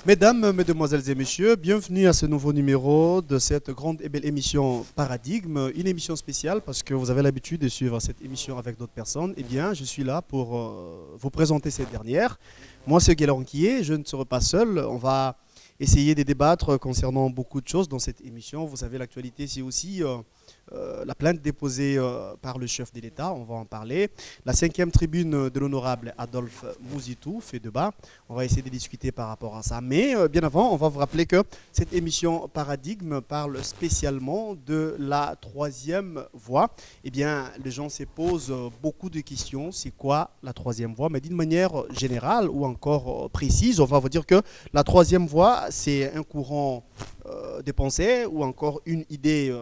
Mesdames, Mesdemoiselles et Messieurs, bienvenue à ce nouveau numéro de cette grande et belle émission Paradigme, une émission spéciale parce que vous avez l'habitude de suivre cette émission avec d'autres personnes. Eh bien, je suis là pour vous présenter cette dernière. Moi, c'est Guélan Nkié, je ne serai pas seul. On va essayer de débattre concernant beaucoup de choses dans cette émission. Vous savez, l'actualité, c'est aussi la plainte déposée par le chef de l'État, on va en parler. La 5e tribune de l'honorable Adolphe Mouzitou fait débat. On va essayer de discuter par rapport à ça. Mais bien avant, on va vous rappeler que cette émission Paradigme parle spécialement de la 3e voie. Eh bien, les gens se posent beaucoup de questions. C'est quoi la 3e voie? Mais d'une manière générale ou encore précise, on va vous dire que la 3e voie, c'est un courant de pensée ou encore une idée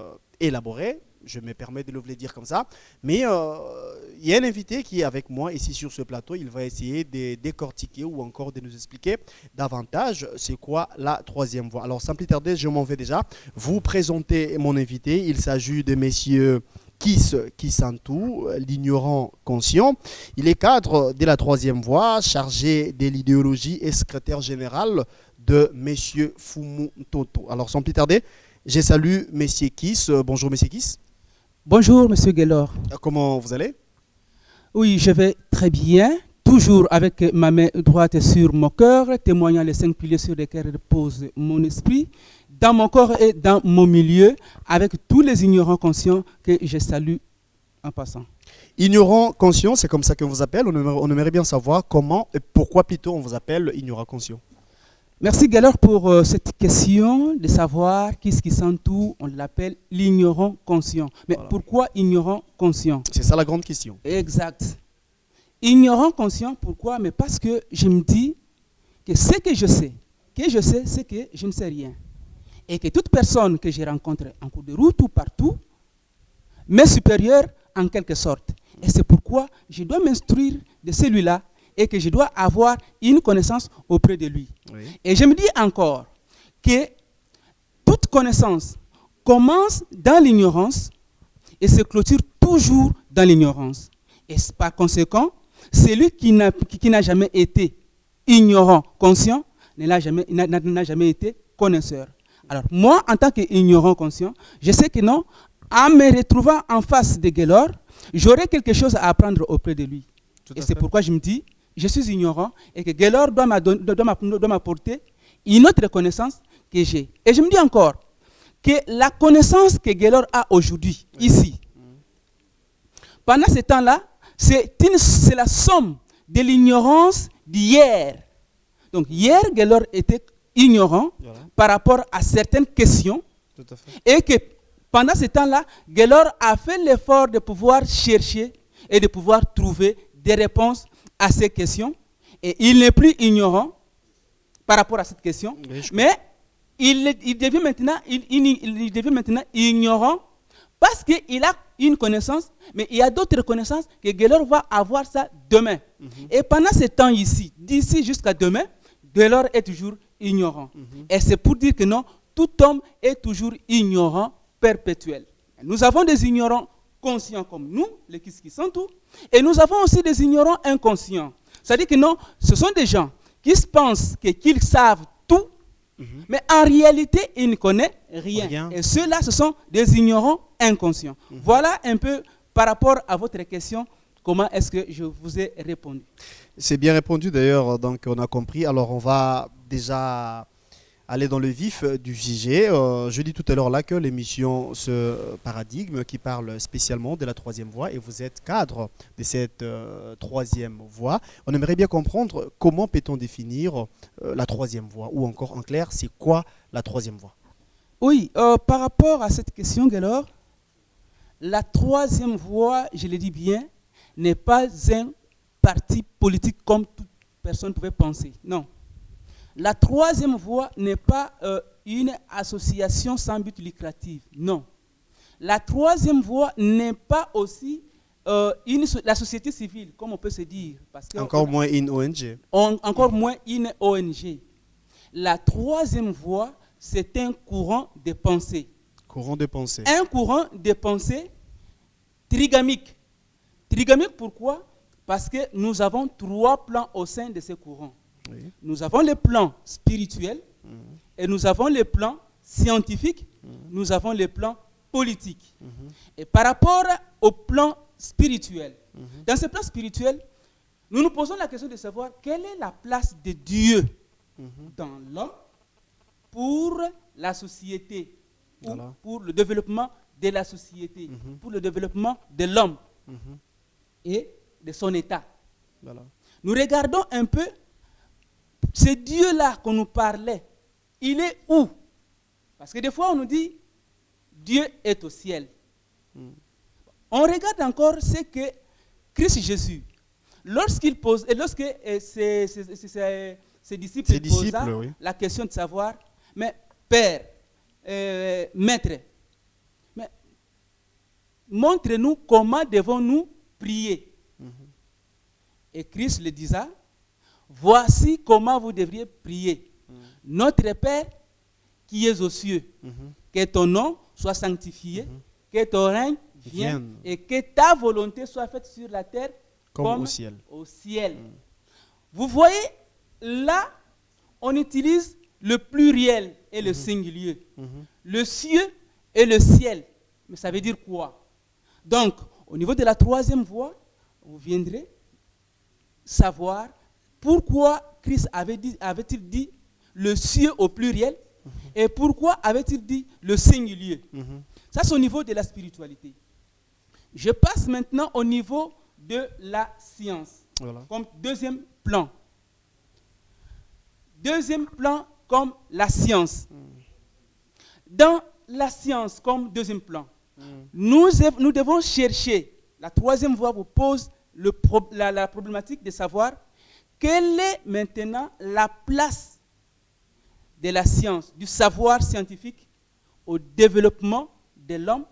élaboré, je me permets de le dire comme ça, mais il y a un invité qui est avec moi ici sur ce plateau, il va essayer de décortiquer ou encore de nous expliquer davantage c'est quoi la 3e voie. Alors sans plus tarder, je m'en vais déjà vous présenter mon invité, il s'agit de messieurs Kisantou, l'ignorant conscient. Il est cadre de la 3e voie, chargé de l'idéologie et secrétaire général de messieurs Fumu Toto. Alors sans plus tarder, je salue Monsieur Kiss. Bonjour Monsieur Kiss. Bonjour Monsieur Guélor. Comment vous allez? Oui, je vais très bien. Toujours avec ma main droite sur mon cœur, témoignant les 5 piliers sur lesquels repose mon esprit, dans mon corps et dans mon milieu, avec tous les ignorants conscients que je salue en passant. Ignorant conscient, c'est comme ça qu'on vous appelle. On aimerait bien savoir comment et pourquoi plutôt on vous appelle ignorant conscient. Merci Galère pour cette question de savoir qu'est-ce qui sent tout, on l'appelle l'ignorant conscient. Mais voilà. Pourquoi ignorant conscient? C'est ça la grande question. Exact. Ignorant conscient, pourquoi? Mais parce que je me dis que ce que je sais, c'est que je ne sais rien. Et que toute personne que je rencontre en cours de route ou partout m'est supérieure en quelque sorte. Et c'est pourquoi je dois m'instruire de celui-là et que je dois avoir une connaissance auprès de lui. Oui. Et je me dis encore que toute connaissance commence dans l'ignorance et se clôture toujours dans l'ignorance. Et par conséquent, celui qui n'a jamais été ignorant, conscient, n'a jamais été connaisseur. Alors moi, en tant qu'ignorant conscient, je sais que non, en me retrouvant en face de Guélor, j'aurai quelque chose à apprendre auprès de lui. Et c'est pourquoi je me dis, je suis ignorant et que Guélor doit m'apporter une autre connaissance que j'ai. Et je me dis encore que la connaissance que Guélor a aujourd'hui, ici, pendant ce temps-là, c'est la somme de l'ignorance d'hier. Donc hier, Guélor était ignorant par rapport à certaines questions et que pendant ce temps-là, Guélor a fait l'effort de pouvoir chercher et de pouvoir trouver des réponses à ces questions. Et il n'est plus ignorant par rapport à cette question, mais il devient maintenant ignorant parce qu'il a une connaissance, mais il y a d'autres connaissances que Guélor va avoir ça demain. Et pendant ce temps ici, d'ici jusqu'à demain, Guélor est toujours ignorant. Et c'est pour dire que non, tout homme est toujours ignorant perpétuel. Nous avons des ignorants conscients comme nous, les qui sont tout, et nous avons aussi des ignorants inconscients. C'est-à-dire que non, ce sont des gens qui pensent qu'ils savent tout, mais en réalité, ils ne connaissent rien. Et ceux-là, ce sont des ignorants inconscients. Voilà un peu par rapport à votre question, comment est-ce que je vous ai répondu. C'est bien répondu d'ailleurs, donc on a compris. Alors on va déjà aller dans le vif du sujet. Je dis tout à l'heure là que l'émission Ce Paradigme qui parle spécialement de la 3e voie et vous êtes cadre de cette 3e voie. On aimerait bien comprendre comment peut-on définir la 3e voie ou encore en clair, c'est quoi la 3e voie? Oui, par rapport à cette question, Guélor, la 3e voie, je le dis bien, n'est pas un parti politique comme toute personne pouvait penser. Non. La 3e voie n'est pas une association sans but lucratif. Non. La 3e voie n'est pas aussi la société civile, comme on peut se dire. Parce que encore moins une ONG. Encore moins une ONG. La 3e voie, c'est un courant de pensée. Courant de pensée. Un courant de pensée trigamique. Trigamique pourquoi? Parce que nous avons 3 plans au sein de ce courant. Oui. Nous avons le plan spirituel et nous avons le plan scientifique, nous avons le plan politique. Et par rapport au plan spirituel, dans ce plan spirituel, nous nous posons la question de savoir quelle est la place de Dieu dans l'homme pour la société, ou Voilà. pour le développement de la société, pour le développement de l'homme et de son état. Voilà. Nous regardons un peu ce Dieu-là qu'on nous parlait. Il est où? Parce que des fois, on nous dit, Dieu est au ciel. On regarde encore ce que Christ Jésus, lorsqu'il pose, et lorsque ses disciples posa oui. la question de savoir, mais Père, Maître, mais montre-nous comment devons-nous prier. Et Christ le disait, voici comment vous devriez prier. Notre Père qui es aux cieux, que ton nom soit sanctifié, que ton règne vienne et que ta volonté soit faite sur la terre comme au ciel. Vous voyez, là, on utilise le pluriel et le singulier. Le cieux et le ciel. Mais ça veut dire quoi? Donc, au niveau de la troisième voie, vous viendrez savoir pourquoi Christ avait-il dit le cieux au pluriel et pourquoi avait-il dit le singulier. Ça, c'est au niveau de la spiritualité. Je passe maintenant au niveau de la science, Voilà. comme deuxième plan. Deuxième plan comme la science. Dans la science comme deuxième plan, nous devons chercher, la troisième voie vous pose la problématique de savoir quelle est maintenant la place de la science, du savoir scientifique au développement de l'homme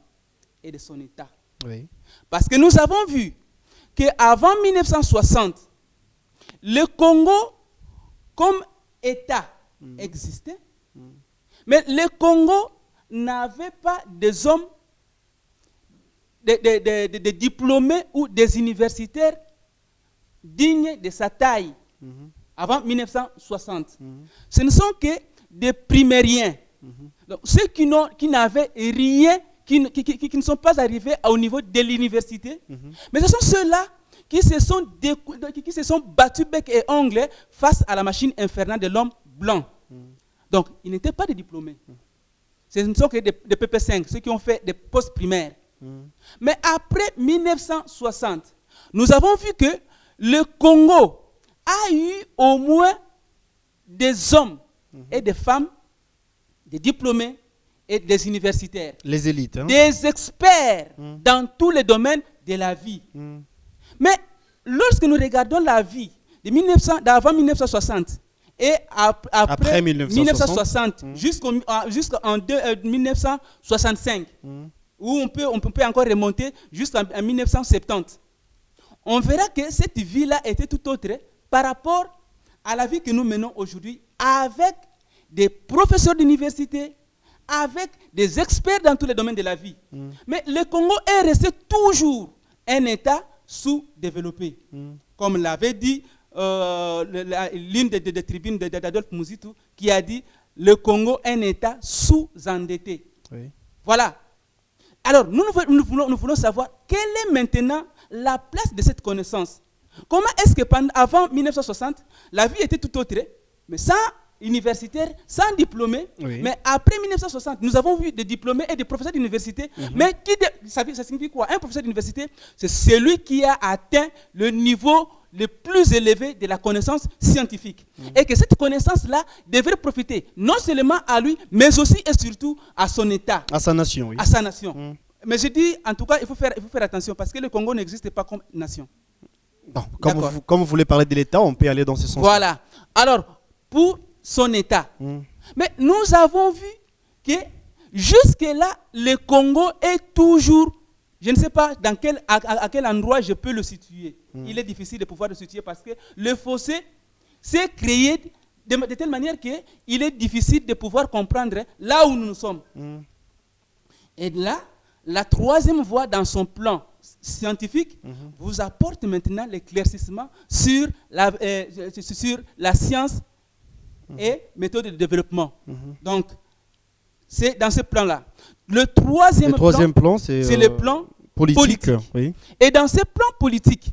et de son état. Oui. Parce que nous avons vu qu'avant 1960, le Congo comme État existait, mais le Congo n'avait pas des hommes, des diplômés ou des universitaires dignes de sa taille avant 1960. Ce ne sont que des primériens, donc, ceux qui n'avaient rien, qui ne sont pas arrivés au niveau de l'université, mais ce sont ceux-là qui se sont battus bec et ongles face à la machine infernale de l'homme blanc. Donc, ils n'étaient pas des diplômés. Ce ne sont que des PP5, ceux qui ont fait des postes primaires. Mais après 1960, nous avons vu que le Congo a eu au moins des hommes et des femmes, des diplômés et des universitaires. Les élites. Hein? Des experts dans tous les domaines de la vie. Mais lorsque nous regardons la vie d'avant 1960 et après 1960 jusqu'en 1965, où on peut encore remonter jusqu'en 1970, on verra que cette vie-là était tout autre par rapport à la vie que nous menons aujourd'hui avec des professeurs d'université, avec des experts dans tous les domaines de la vie. Mais le Congo est resté toujours un État sous-développé. Comme l'avait dit l'une des tribunes d'Adolphe Mouzitou, qui a dit le Congo est un État sous-endetté. Oui. Voilà. Alors, nous voulons savoir quelle est maintenant la place de cette connaissance. Comment est-ce que avant 1960, la vie était tout autre, mais sans universitaire, sans diplômé. Oui. Mais après 1960, nous avons vu des diplômés et des professeurs d'université. Mais ça signifie quoi? Un professeur d'université, c'est celui qui a atteint le niveau le plus élevé de la connaissance scientifique. Et que cette connaissance-là devrait profiter non seulement à lui, mais aussi et surtout à son État. À sa nation, oui. À sa nation. Mais je dis, en tout cas, il faut faire attention parce que le Congo n'existe pas comme nation. Bon, comme vous voulez parler de l'État, on peut aller dans ce sens. Voilà. Alors, pour son État. Mais nous avons vu que jusque-là, le Congo est toujours, je ne sais pas à quel endroit je peux le situer. Il est difficile de pouvoir le situer parce que le fossé s'est créé de telle manière qu'il est difficile de pouvoir comprendre là où nous sommes. Et là, la troisième voie dans son plan scientifiques vous apportent maintenant l'éclaircissement sur la science et méthode de développement. Donc, c'est dans ce plan-là. Le troisième plan, c'est le plan politique. Oui. Et dans ce plan politique,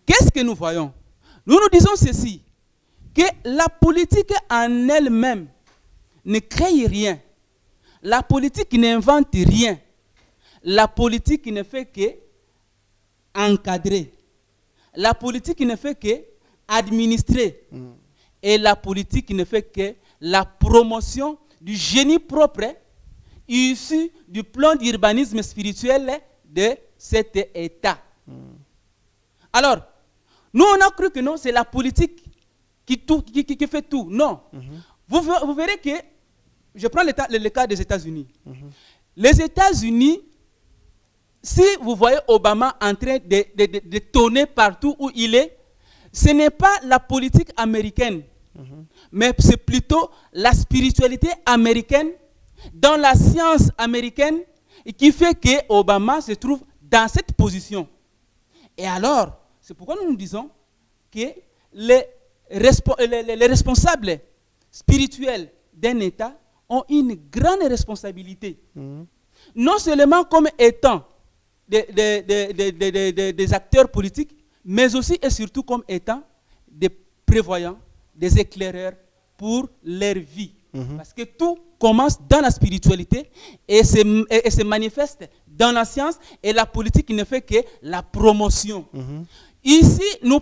qu'est-ce que nous voyons? Nous disons ceci, que la politique en elle-même ne crée rien. La politique n'invente rien. La politique ne fait que encadrer. La politique ne fait que administrer. Et la politique ne fait que la promotion du génie propre issu du plan d'urbanisme spirituel de cet État. Alors, nous on a cru que non, c'est la politique qui fait tout. Non. Vous verrez que, je prends le cas des États-Unis. Les États-Unis, si vous voyez Obama en train de tourner partout où il est, ce n'est pas la politique américaine, mais c'est plutôt la spiritualité américaine, dans la science américaine, qui fait que Obama se trouve dans cette position. Et alors, c'est pourquoi nous disons que les responsables spirituels d'un État ont une grande responsabilité. Non seulement comme étant des acteurs politiques, mais aussi et surtout comme étant des prévoyants, des éclaireurs pour leur vie. Parce que tout commence dans la spiritualité et se manifeste dans la science, et la politique ne fait que la promotion. Ici, nous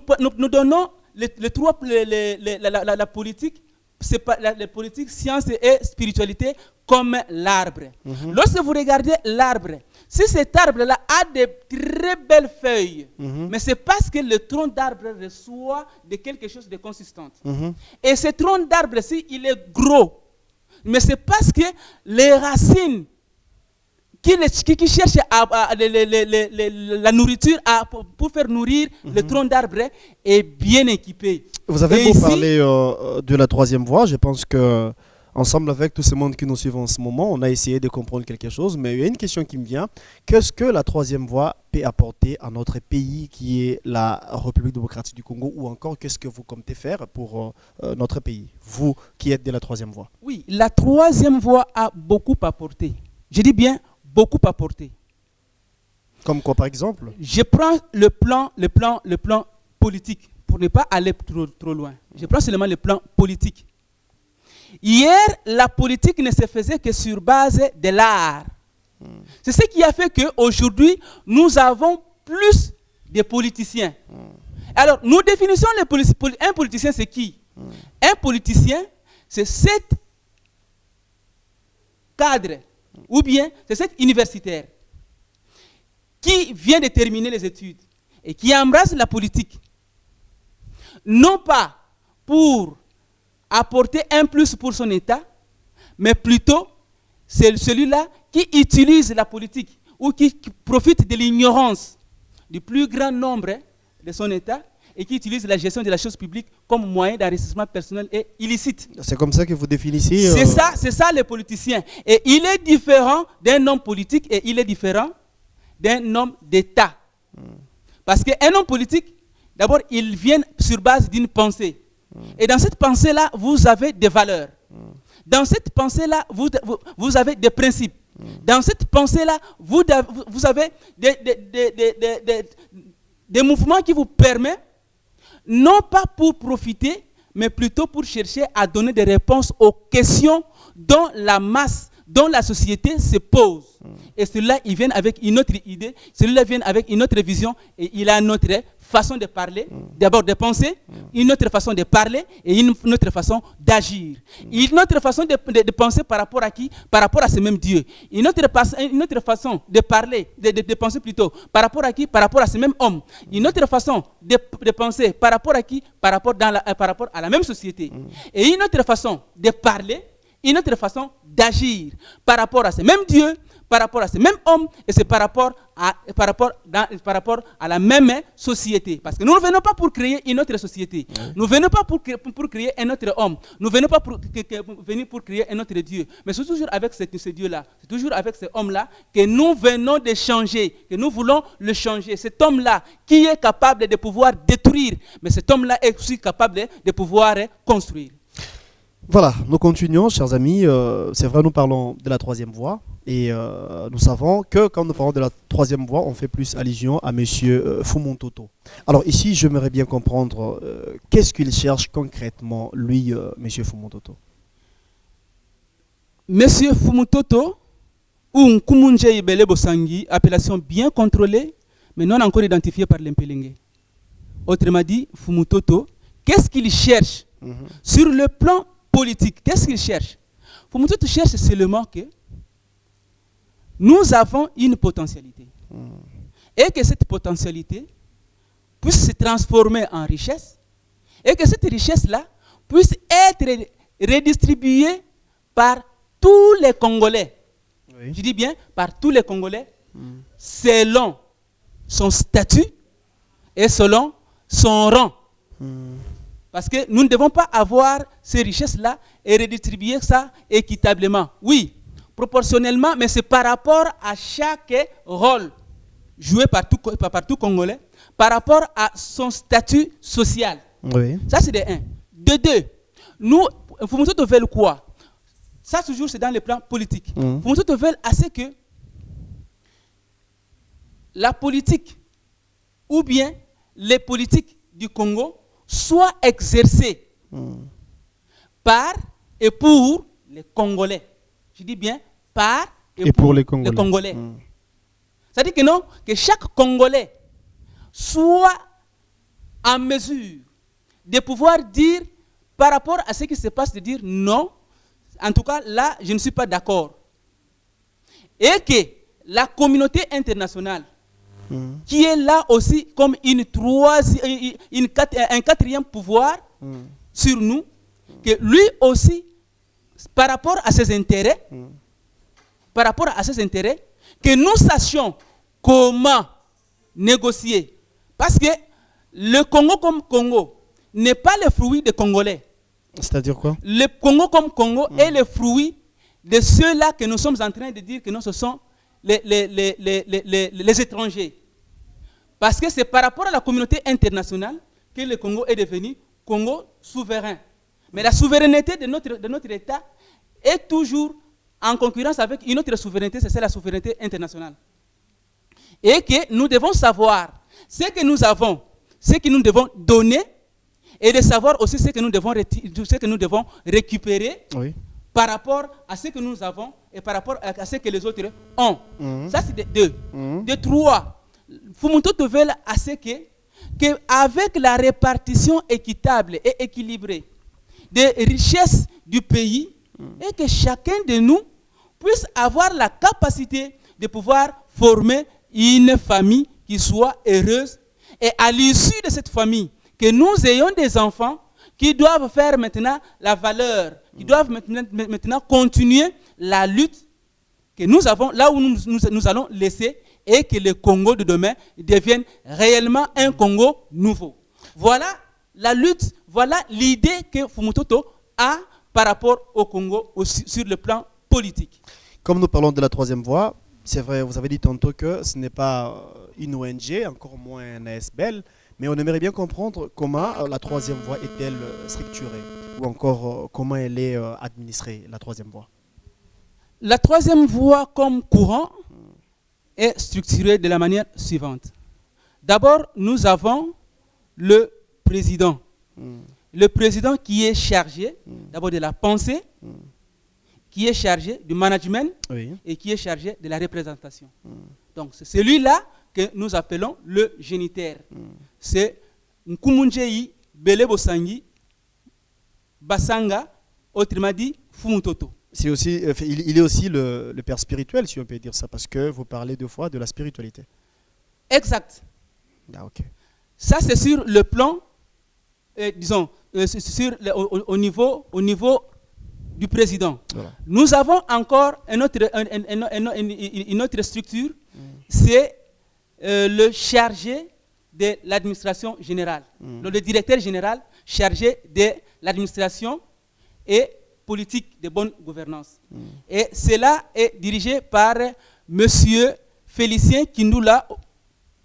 donnons la politique, c'est pas la politique, science et spiritualité comme l'arbre. Lorsque vous regardez l'arbre, si cet arbre-là a de très belles feuilles, mais c'est parce que le tronc d'arbre reçoit de quelque chose de consistant. Et ce tronc d'arbre, si il est gros, mais c'est parce que les racines qui cherchent la nourriture pour faire nourrir le tronc d'arbre est bien équipé. Vous avez beau parler de la troisième voie, je pense que ensemble avec tout ce monde qui nous suit en ce moment, on a essayé de comprendre quelque chose, mais il y a une question qui me vient. Qu'est-ce que la troisième voie peut apporter à notre pays qui est la République démocratique du Congo, ou encore qu'est-ce que vous comptez faire pour notre pays, vous qui êtes de la troisième voie? Oui, la troisième voie a beaucoup apporté. Je dis bien beaucoup apporté. Comme quoi par exemple? Je prends le plan politique pour ne pas aller trop loin. Je prends seulement le plan politique. Hier, la politique ne se faisait que sur base de l'art. C'est ce qui a fait qu'aujourd'hui, nous avons plus de politiciens. Alors, nous définissons un politicien, c'est qui? Un politicien, c'est cet cadre, ou bien c'est cet universitaire qui vient de terminer les études et qui embrasse la politique. Non pas pour apporter un plus pour son État, mais plutôt c'est celui-là qui utilise la politique ou qui profite de l'ignorance du plus grand nombre de son État et qui utilise la gestion de la chose publique comme moyen d'enrichissement personnel et illicite. C'est comme ça que vous définissez... C'est ça les politiciens. Et il est différent d'un homme politique et il est différent d'un homme d'État. Parce qu'un homme politique, d'abord, il vient sur base d'une pensée. Et dans cette pensée-là, vous avez des valeurs. Dans cette pensée-là, vous avez des principes. Dans cette pensée-là, vous avez des mouvements qui vous permettent, non pas pour profiter, mais plutôt pour chercher à donner des réponses aux questions dont la masse, dont la société se pose. Et celui-là, il vient avec une autre idée, celui-là vient avec une autre vision, et il a une autre façon de parler, d'abord de penser, une autre façon de parler et une autre façon d'agir. Une autre façon de penser par rapport à qui? Par rapport à ce même Dieu. Une autre façon de parler, de penser plutôt, par rapport à qui? Par rapport à ce même homme. Une autre façon de penser par rapport à qui? Par rapport à la même société. Et une autre façon de parler, une autre façon d'agir par rapport à ces mêmes dieux, par rapport à ces mêmes hommes, et c'est par rapport à la même société. Parce que nous ne venons pas pour créer une autre société. Nous ne venons pas pour créer un autre homme. Nous ne venons pas pour créer un autre Dieu. Mais c'est toujours avec ce Dieu-là, c'est toujours avec ce homme-là que nous venons de changer, que nous voulons le changer. Cet homme-là qui est capable de pouvoir détruire, mais cet homme-là est aussi capable de pouvoir construire. Voilà, nous continuons, chers amis. C'est vrai, nous parlons de la troisième voie. Et nous savons que quand nous parlons de la troisième voie, on fait plus allusion à M. Fumon-Toto. Alors ici, j'aimerais bien comprendre qu'est-ce qu'il cherche concrètement, lui, M. Fumon-Toto. M. Fumon-Toto, ou Nkumunje Ibele Bosangi, appellation bien contrôlée, mais non encore identifiée par l'Impelengue. Autrement dit, Fumon-Toto, qu'est-ce qu'il cherche sur le plan politique? Qu'est-ce qu'il cherche? Fumon-Toto cherche seulement que nous avons une potentialité. Et que cette potentialité puisse se transformer en richesse. Et que cette richesse-là puisse être redistribuée par tous les Congolais. Oui. Je dis bien par tous les Congolais, selon son statut et selon son rang. Parce que nous ne devons pas avoir ces richesses-là et redistribuer ça équitablement. Oui, proportionnellement, mais c'est par rapport à chaque rôle joué par tout Congolais, par rapport à son statut social. Oui. Ça, c'est de un. De deux, nous, Fumon-Toto veut quoi? Ça, toujours, c'est dans le plan politique. Fumon-Toto veut assez que la politique, ou bien les politiques du Congo, soient exercées par et pour les Congolais. Je dis bien par et pour les Congolais. C'est-à-dire que non, que chaque Congolais soit en mesure de pouvoir dire par rapport à ce qui se passe, de dire non, en tout cas là, je ne suis pas d'accord. Et que la communauté internationale, qui est là aussi comme un quatrième pouvoir sur nous, que lui aussi, par rapport à ses intérêts, que nous sachions comment négocier. Parce que le Congo comme Congo n'est pas le fruit des Congolais. C'est-à-dire quoi? Le Congo comme Congo est le fruit de ceux-là que nous sommes en train de dire que non, ce sont les étrangers. Parce que c'est par rapport à la communauté internationale que le Congo est devenu Congo souverain. Mais la souveraineté de notre État est toujours en concurrence avec une autre souveraineté, c'est la souveraineté internationale. Et que nous devons savoir ce que nous avons, ce que nous devons donner, et de savoir aussi ce que nous devons récupérer par rapport à ce que nous avons et par rapport à ce que les autres ont. Ça, c'est de deux. De trois, Fumon-Toto veut à ce que avec la répartition équitable et équilibrée des richesses du pays, et que chacun de nous puisse avoir la capacité de pouvoir former une famille qui soit heureuse, et à l'issue de cette famille, que nous ayons des enfants qui doivent faire maintenant la valeur, qui doivent maintenant continuer la lutte que nous avons, là où nous allons laisser, et que le Congo de demain devienne réellement un Congo nouveau. Voilà la lutte, voilà l'idée que Fumon-Toto a par rapport au Congo sur le plan politique. Comme nous parlons de la troisième voie, c'est vrai, vous avez dit tantôt que ce n'est pas une ONG, encore moins un ASBL, mais on aimerait bien comprendre comment la troisième voie est-elle structurée, ou encore comment elle est administrée, la troisième voie. La troisième voie comme courant est structurée de la manière suivante. D'abord, nous avons le président. Le président qui est chargé d'abord de la pensée, qui est chargé du management et qui est chargé de la représentation. Donc c'est celui-là que nous appelons le génitaire. C'est Nkumunje Ibele Bosangi Basanga, autrement dit Fumon-Toto. C'est aussi, il est aussi le père spirituel, si on peut dire ça, parce que vous parlez deux fois de la spiritualité. Exact. Ah, ok. Ça, c'est sur le plan, disons, au niveau du président. Voilà. Nous avons encore une autre structure, c'est le chargé de l'administration générale, le directeur général chargé de l'administration et politique de bonne gouvernance. Et cela est dirigé par Monsieur Félicien Kindoula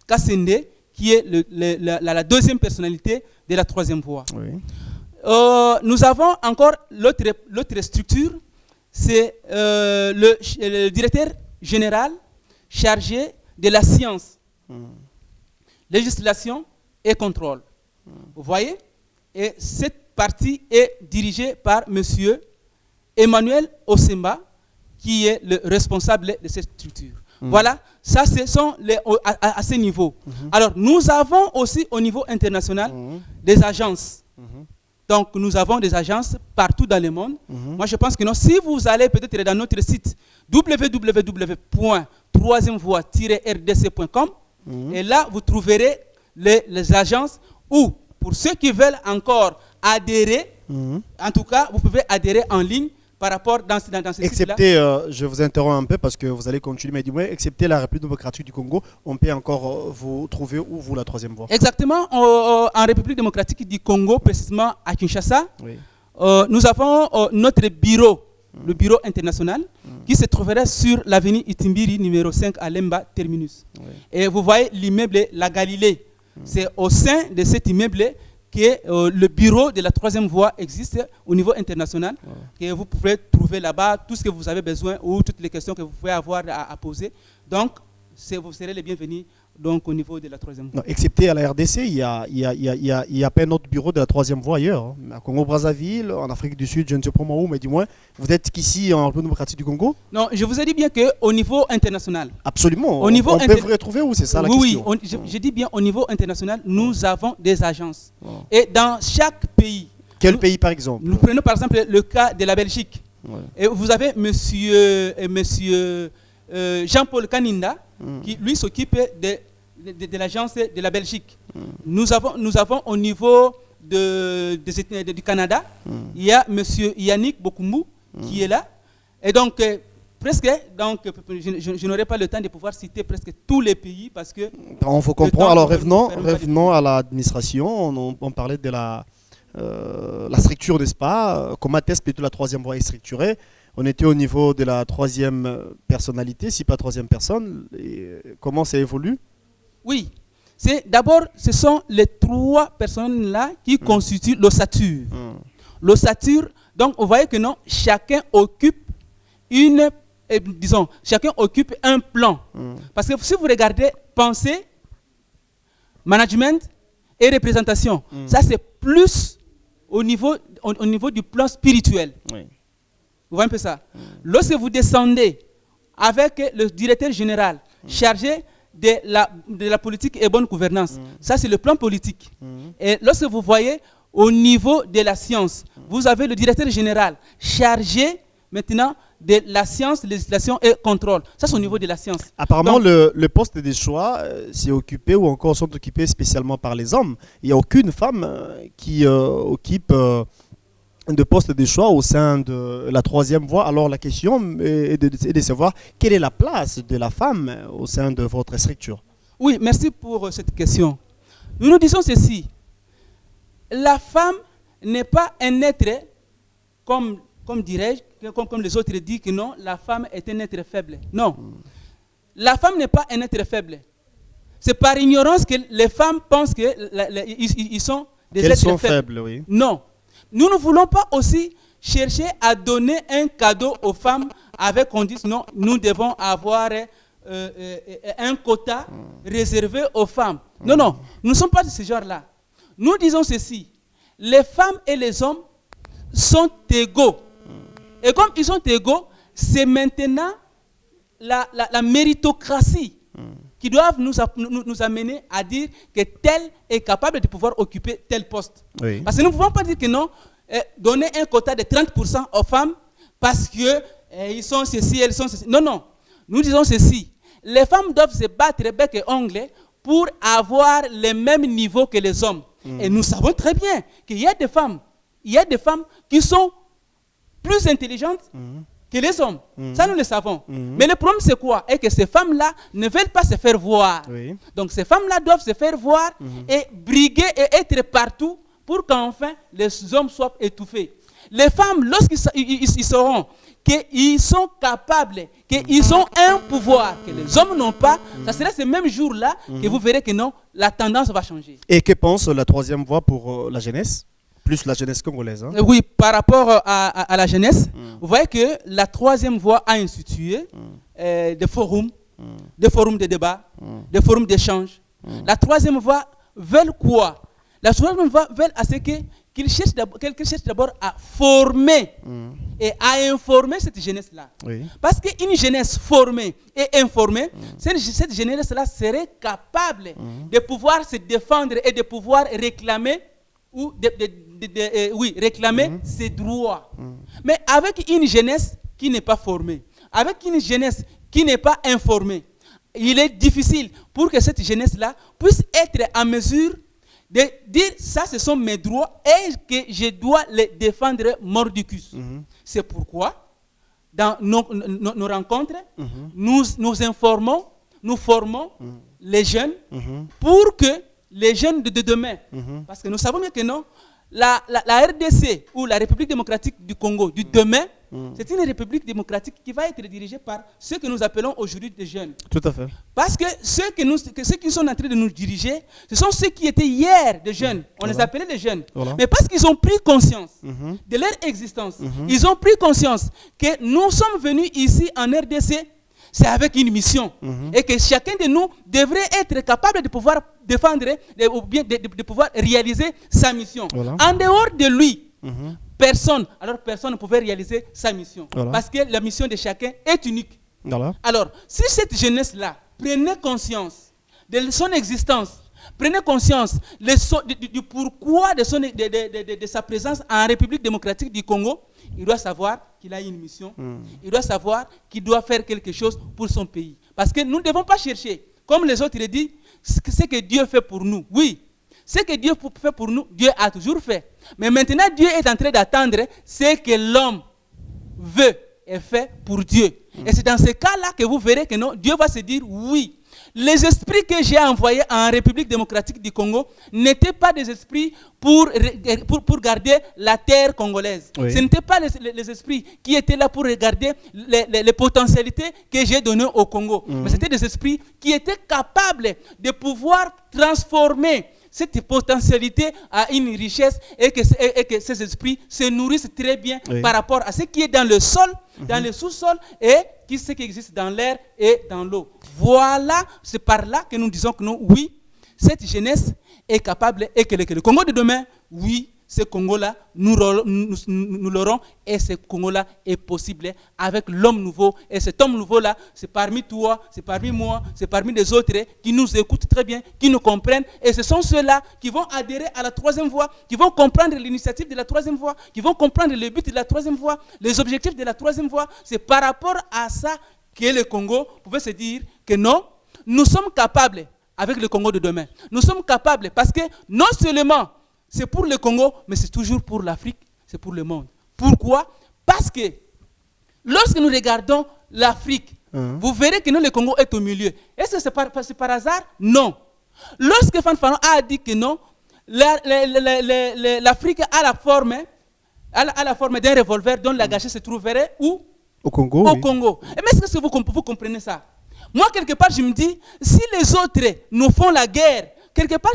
Kassende, qui est la deuxième personnalité de la troisième voie. Oui. Nous avons encore l'autre structure, c'est le directeur général chargé de la science, législation et contrôle. Vous voyez? Et cette partie est dirigée par Monsieur Emmanuel Osemba, qui est le responsable de cette structure. Voilà, ça ce sont à ce niveau. Alors nous avons aussi au niveau international des agences. Donc nous avons des agences partout dans le monde. Moi je pense que non, si vous allez peut-être dans notre site www.troisièmevoie-rdc.com, et là vous trouverez les agences où, pour ceux qui veulent encore adhérer, en tout cas vous pouvez adhérer en ligne par rapport dans ce site-là. Excepté, je vous interromps un peu parce que vous allez continuer, mais dis-moi, excepté la République démocratique du Congo, on peut encore vous trouver où, vous, la troisième voie? Exactement, en République démocratique du Congo, précisément à Kinshasa, oui. Nous avons notre bureau, le bureau international, qui se trouverait sur l'avenue Itimbiri, numéro 5 à Lemba, terminus. Oui. Et vous voyez l'immeuble La Galilée. C'est au sein de cet immeuble que le bureau de la troisième voie existe au niveau international, que vous pouvez trouver là-bas tout ce que vous avez besoin ou toutes les questions que vous pouvez avoir à poser. Donc, vous serez les bienvenus donc, au niveau de la troisième voie. Non, excepté à la RDC, il n'y a pas un autre bureau de la troisième voie ailleurs. Hein. À Congo-Brazzaville, en Afrique du Sud, je ne sais pas où, mais dis-moi, vous êtes qu'ici en République démocratique du Congo? Non, je vous ai dit bien qu'au niveau international. Absolument. On peut vous retrouver où, c'est ça la question? Oui, je dis bien au niveau international, nous avons des agences. Et dans chaque pays. Quel pays par exemple? Nous prenons par exemple le cas de la Belgique. Et vous avez monsieur Jean-Paul Kaninda, qui lui s'occupe de l'agence de la Belgique. Nous avons au niveau du Canada, il y a monsieur Yannick Bokumbu qui est là. Et donc, je n'aurai pas le temps de pouvoir citer presque tous les pays parce que... On faut comprendre. Alors revenons à l'administration. On parlait de la structure, n'est-ce pas? Comment est-ce que la troisième voie est structurée? On était au niveau de la troisième personnalité, si pas troisième personne. Et comment ça évolue? Oui. D'abord, ce sont les trois personnes-là qui constituent l'ossature. L'ossature, donc vous voyez que non, chacun occupe chacun occupe un plan. Parce que si vous regardez pensée, management et représentation, ça c'est plus au niveau du plan spirituel. Oui. Vous voyez un peu ça? Lorsque vous descendez avec le directeur général chargé de la politique et bonne gouvernance, ça c'est le plan politique. Et lorsque vous voyez au niveau de la science, vous avez le directeur général chargé maintenant de la science, législation et contrôle. Ça c'est au niveau de la science. Apparemment, donc, le poste des choix c'est occupé ou encore sont occupés spécialement par les hommes. Il n'y a aucune femme qui occupe de poste de choix au sein de la troisième voie. Alors la question est de savoir quelle est la place de la femme au sein de votre structure. Oui, merci pour cette question. Nous disons ceci. La femme n'est pas un être, comme dirais-je, comme les autres disent que non, la femme est un être faible. Non. La femme n'est pas un être faible. C'est par ignorance que les femmes pensent qu'ils sont des êtres faibles. Oui. Non. Nous ne voulons pas aussi chercher à donner un cadeau aux femmes avec condition. Non, nous devons avoir un quota réservé aux femmes. Non, non, nous ne sommes pas de ce genre-là. Nous disons ceci. Les femmes et les hommes sont égaux. Et comme ils sont égaux, c'est maintenant la méritocratie qui doivent nous amener à dire que tel est capable de pouvoir occuper tel poste. Oui. Parce que nous ne pouvons pas dire que non, donner un quota de 30% aux femmes parce qu'ils sont ceci, elles sont ceci. Non, non. Nous disons ceci. Les femmes doivent se battre bec et ongles pour avoir le même niveau que les hommes. Et nous savons très bien qu'il y a des femmes qui sont plus intelligentes que les hommes. Ça, nous le savons. Mais le problème, c'est quoi? Et que ces femmes-là ne veulent pas se faire voir. Oui. Donc, ces femmes-là doivent se faire voir et briguer et être partout pour qu'enfin les hommes soient étouffés. Les femmes, lorsqu'ils sauront qu'ils sont capables, qu'ils ont un pouvoir que les hommes n'ont pas, ça sera ce même jour-là que vous verrez que non, la tendance va changer. Et que pense la troisième voie pour la jeunesse? Plus la jeunesse congolaise. Hein? Oui, par rapport à la jeunesse, vous voyez que la troisième voie a institué des forums de débat, des forums d'échange. La troisième voie veut quoi? La troisième voie veut à ce qu'ils cherchent d'abord à former et à informer cette jeunesse-là. Oui. Parce qu'une jeunesse formée et informée, cette jeunesse-là serait capable de pouvoir se défendre et de pouvoir réclamer ou réclamer ses droits. Mais avec une jeunesse qui n'est pas formée, avec une jeunesse qui n'est pas informée, il est difficile pour que cette jeunesse-là puisse être en mesure de dire ça, ce sont mes droits et que je dois les défendre mordicus. C'est pourquoi, dans nos rencontres, nous informons, nous formons les jeunes pour que les jeunes de demain, parce que nous savons bien que non, la RDC ou la République démocratique du Congo du demain, c'est une république démocratique qui va être dirigée par ceux que nous appelons aujourd'hui des jeunes. Tout à fait. Parce que ceux qui sont en train de nous diriger, ce sont ceux qui étaient hier des jeunes. On les appelait les jeunes. Voilà. Mais parce qu'ils ont pris conscience de leur existence, ils ont pris conscience que nous sommes venus ici en RDC, c'est avec une mission. Et que chacun de nous devrait être capable de pouvoir défendre ou bien de pouvoir réaliser sa mission. Voilà. En dehors de lui, personne ne pouvait réaliser sa mission. Voilà. Parce que la mission de chacun est unique. Voilà. Alors, si cette jeunesse-là prenait conscience de son existence, prenait conscience du pourquoi de sa présence en République démocratique du Congo, il doit savoir qu'il a une mission. Il doit savoir qu'il doit faire quelque chose pour son pays. Parce que nous ne devons pas chercher, comme les autres le disent, ce que Dieu fait pour nous. Oui, ce que Dieu fait pour nous, Dieu a toujours fait. Mais maintenant, Dieu est en train d'attendre ce que l'homme veut et fait pour Dieu. Et c'est dans ce cas-là que vous verrez que non, Dieu va se dire oui. Les esprits que j'ai envoyés en République démocratique du Congo n'étaient pas des esprits pour garder la terre congolaise. Oui. Ce n'étaient pas les esprits qui étaient là pour regarder les potentialités que j'ai données au Congo. Mais c'était des esprits qui étaient capables de pouvoir transformer cette potentialité à une richesse et que ces esprits se nourrissent très bien par rapport à ce qui est dans le sol, dans le sous-sol et ce qui existe dans l'air et dans l'eau. Voilà, c'est par là que nous disons que non, oui, cette jeunesse est capable et que le Congo de demain, oui, ce Congo-là, nous l'aurons et ce Congo-là est possible avec l'homme nouveau. Et cet homme nouveau-là, c'est parmi toi, c'est parmi moi, c'est parmi les autres qui nous écoutent très bien, qui nous comprennent. Et ce sont ceux-là qui vont adhérer à la troisième voie, qui vont comprendre l'initiative de la troisième voie, qui vont comprendre le but de la troisième voie, les objectifs de la troisième voie. C'est par rapport à ça que le Congo pouvait se dire que non, nous sommes capables avec le Congo de demain. Nous sommes capables parce que non seulement c'est pour le Congo, mais c'est toujours pour l'Afrique, c'est pour le monde. Pourquoi? Parce que lorsque nous regardons l'Afrique, vous verrez que non, le Congo est au milieu. Est-ce que c'est par hasard? Non. Lorsque Fanfaron a dit que non, l'Afrique a la forme d'un revolver dont la gâchette se trouverait où? Au Congo. Au Congo. Mais est-ce que vous comprenez ça? Moi, quelque part, je me dis, si les autres nous font la guerre, quelque part,